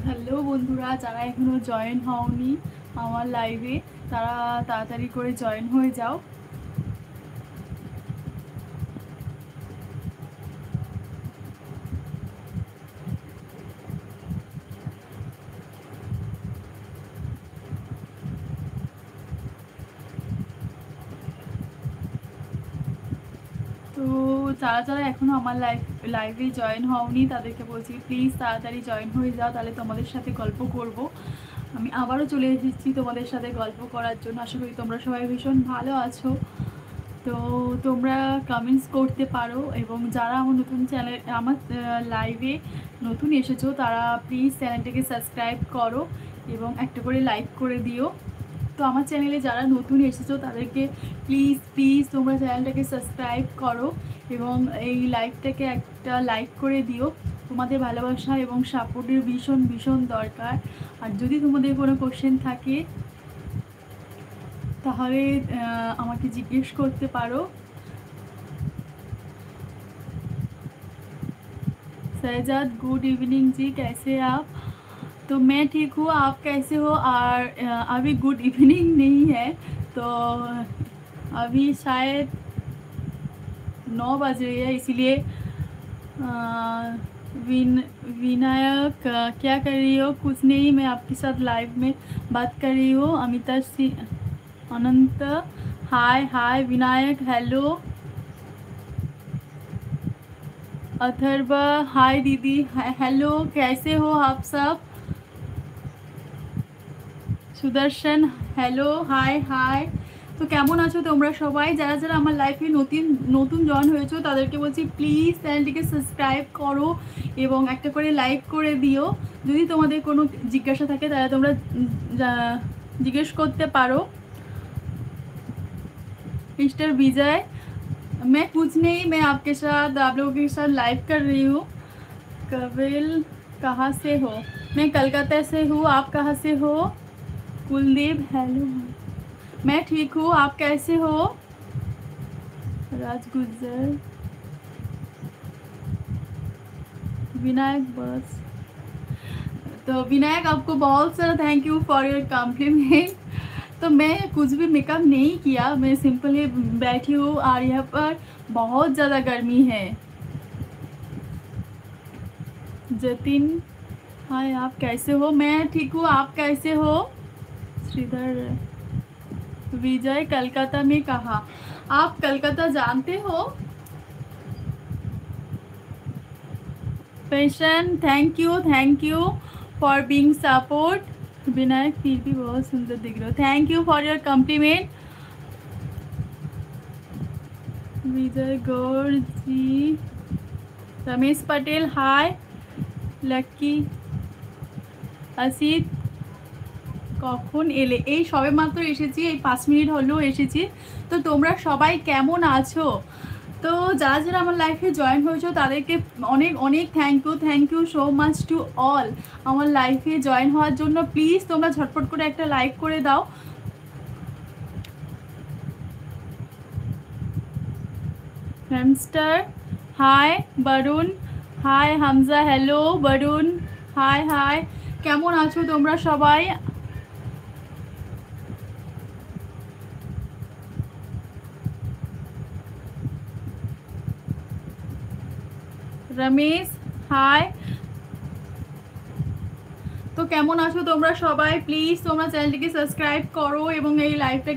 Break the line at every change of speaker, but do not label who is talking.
Hello বন্ধুরা, যারা এখনো জয়েন হওনি আমার লাইভে তারা তাড়াতাড়ি করে জয়েন হয়ে যাও। তো যারা যারা এখনো আমার লাইভে জয়েন হওনি তাদেরকে বলছি প্লিজ তাড়াতাড়ি জয়েন হয়ে যাও, তাহলে তোমাদের সাথে গল্প করব। আমি আবারও চলে এসেছি তোমাদের সাথে গল্প করার জন্য। আশা করি তোমরা সবাই ভীষণ ভালো আছো। তো তোমরা কমেন্টস করতে পারো, এবং যারা আমার লাইভে নতুন এসেছো তারা প্লিজ চ্যানেলটাকে সাবস্ক্রাইব করো এবং একটা করে লাইক করে দিও। তো আমার চ্যানেলে যারা নতুন এসেছো তাদেরকে প্লিজ প্লিজ তোমরা চ্যানেলটাকে সাবস্ক্রাইব করো এবং এই লাইভটাকে একটা লাইক করে দিও। তোমাদের ভালোবাসা এবং সাপোর্টের ভীষণ ভীষণ দরকার। আর যদি তোমাদের কোনো কোশ্চেন থাকে তাহলে আমাকে জিজ্ঞেস করতে পারো। सहजाद गुड इवनिंग जी, कैसे आप? तो मैं ठीक हूँ, आप कैसे हो? और अभी गुड इवनिंग नहीं है, तो अभी शायद 9 बज रही है, इसीलिए विनायक क्या कर रही हो? कुछ नहीं, मैं आपके साथ लाइव में बात कर रही हूँ। अमिता सिंह अनंत हाय हाय। विनायक हेलो। अथर्वा हाय दीदी, हेलो, कैसे हो आप सब? সুদর্শন হ্যালো, হাই হাই। তো কেমন আছো তোমরা সবাই? যারা যারা আমার লাইফে নতুন জয়েন হয়েছো তাদেরকে বলছি প্লিজ চ্যানেলটিকে সাবস্ক্রাইব করো এবং একটা করে লাইক করে দিও। যদি তোমাদের কোনো জিজ্ঞাসা থাকে তাহলে তোমরা জিজ্ঞেস করতে পারো। मिस्टर विजय, मैं कुछ नहीं, मैं आपके साथ आप लोगों के साथ लाइव कर रही हूँ। कपिल कहाँ से हो? मैं कलकत्ता से हूँ, आप कहाँ से हो? कुलदीप हेलो, मैं ठीक हूँ, आप कैसे हो? राज गुजर, विनायक बस। तो विनायक आपको बहुत सारा thank you for your compliment. तो मैं कुछ भी मेकअप नहीं किया, मैं सिंपली बैठी हूँ और यहाँ पर बहुत ज़्यादा गर्मी है। जतिन हाय, आप कैसे हो? मैं ठीक हूँ, आप कैसे हो? श्रीधर विजय कलकत्ता में कहाँ? आप कलकत्ता जानते हो? Passion thank you for being support. Vinayak फिर भी बहुत सुंदर दिख रहे हो, thank you for your compliment. Vijay Gaur ji, Ramesh Patel hi. Lucky Asif কখন এলে? এই সবে মাত্র এসেছি, এই 5 মিনিট হলেও এসেছি। তো তোমরা সবাই কেমন আছো? তো যারা যারা আমার লাইফে জয়েন হয়েছো তাদেরকে অনেক অনেক thank you so much to all আমার লাইফে জয়েন হওয়ার জন্য। প্লিজ তোমরা ঝটপট করে একটা লাইক করে দাও। Hamster hi. Varun hi. Hamza hello. Varun hi hi. কেমন আছো তোমরা সবাই? রমেশ হাই। তো কেমন আছো তোমরা সবাই? প্লিজ তোমরা চ্যানেলটিকে সাবস্ক্রাইব করো এবং এই লাইভটাকে